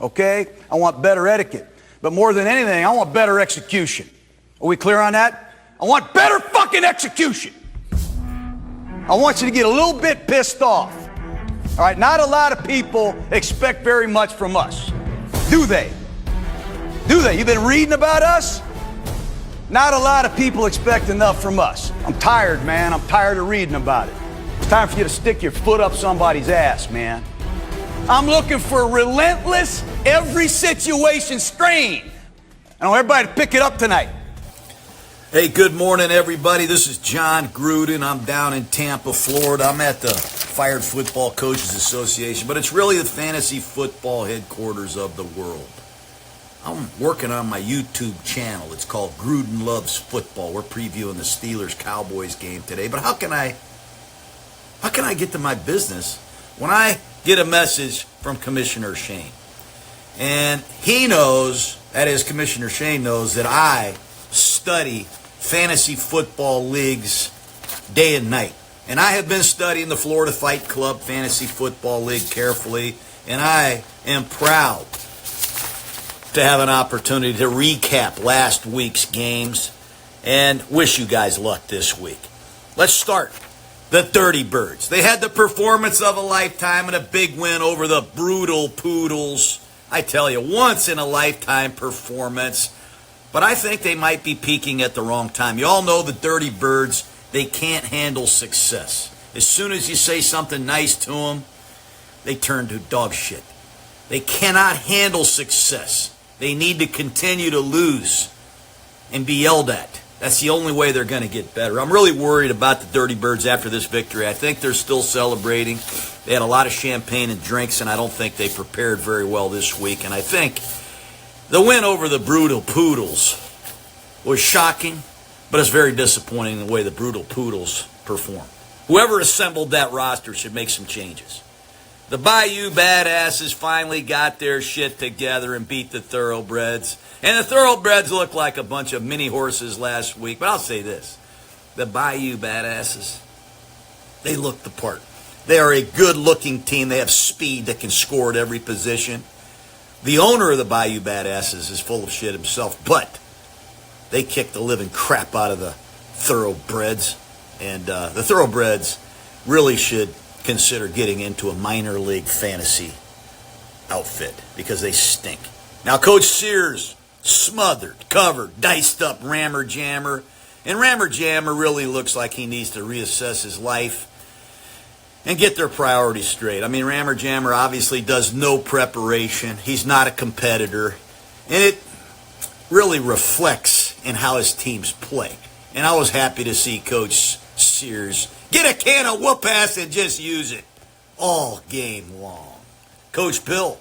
okay? I want better etiquette. But more than anything, I want better execution. Are we clear on that? I want better fucking execution. I want you to get a little bit pissed off. All right, not a lot of people expect very much from us. Do they? Do they? You've been reading about us? Not a lot of people expect enough from us. I'm tired, man. I'm tired of reading about it. It's time for you to stick your foot up somebody's ass, man. I'm looking for relentless, every situation strain. I want everybody to pick it up tonight. Hey, good morning, everybody. This is John Gruden. I'm down in Tampa, Florida. I'm at the Fired Football Coaches Association, but it's really the fantasy football headquarters of the world. I'm working on my YouTube channel. It's called Gruden Loves Football. We're previewing the Steelers-Cowboys game today. But how can I get to my business when I get a message from Commissioner Shane? And he knows, that is, Commissioner Shane knows that I study fantasy football leagues day and night. And I have been studying the Florida Fight Club Fantasy Football League carefully, and I am proud to have an opportunity to recap last week's games and wish you guys luck this week. Let's start. The Dirty Birds. They had the performance of a lifetime and a big win over the Brutal Poodles. I tell you, once in a lifetime performance. But I think they might be peaking at the wrong time. You all know the Dirty Birds, they can't handle success. As soon as you say something nice to them, they turn to dog shit. They cannot handle success. They need to continue to lose and be yelled at. That's the only way they're going to get better. I'm really worried about the Dirty Birds after this victory. I think they're still celebrating. They had a lot of champagne and drinks, and I don't think they prepared very well this week. And I think the win over the Brutal Poodles was shocking, but it's very disappointing the way the Brutal Poodles perform. Whoever assembled that roster should make some changes. The Bayou Badasses finally got their shit together and beat the Thoroughbreds. And the Thoroughbreds looked like a bunch of mini horses last week. But I'll say this. The Bayou Badasses, they look the part. They are a good-looking team. They have speed that can score at every position. The owner of the Bayou Badasses is full of shit himself, but they kicked the living crap out of the Thoroughbreds. And the Thoroughbreds really should consider getting into a minor league fantasy outfit because they stink. Now, Coach Sears smothered, covered, diced up Rammer Jammer. And Rammer Jammer really looks like he needs to reassess his life and get their priorities straight. I mean, Rammer Jammer obviously does no preparation. He's not a competitor. And it really reflects in how his teams play. And I was happy to see Coach Sears get a can of whoop-ass and just use it all game long. Coach Bill,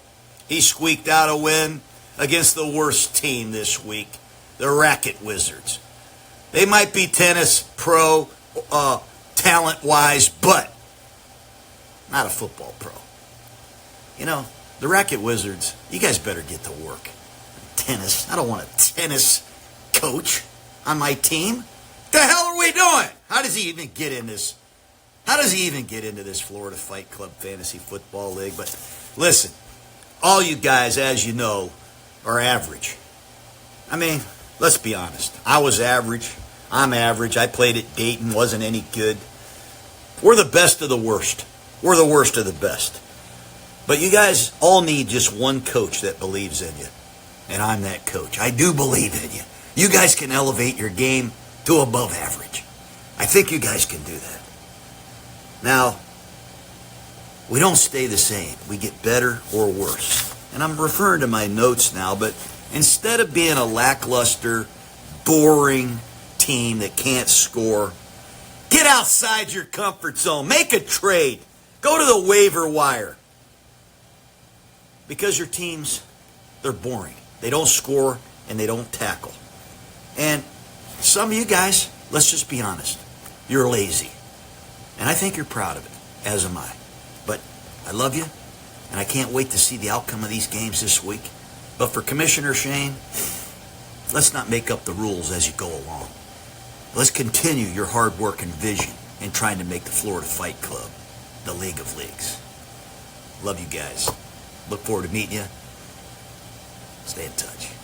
he squeaked out a win against the worst team this week, the Racket Wizards. They might be tennis pro talent-wise, but not a football pro. You know, the Racket Wizards, you guys better get to work. Tennis. I don't want a tennis coach on my team. The hell are we doing? How does he even get in this? How does he even get into this Florida Fight Club Fantasy Football League? But listen, all you guys, as you know, are average. I mean, let's be honest. I was average. I'm average. I played at Dayton, wasn't any good. We're the best of the worst. We're the worst of the best. But you guys all need just one coach that believes in you. And I'm that coach. I do believe in you. You guys can elevate your game to above average. I think you guys can do that. Now, we don't stay the same. We get better or worse. And I'm referring to my notes now, but instead of being a lackluster, boring team that can't score, get outside your comfort zone. Make a trade. Go to the waiver wire. Because your teams, they're boring. They don't score and they don't tackle. And some of you guys, let's just be honest, you're lazy. And I think you're proud of it, as am I. But I love you, and I can't wait to see the outcome of these games this week. But for Commissioner Shane, let's not make up the rules as you go along. Let's continue your hard work and vision in trying to make the Florida Fight Club the League of Leagues. Love you guys. Look forward to meeting you. Stay in touch.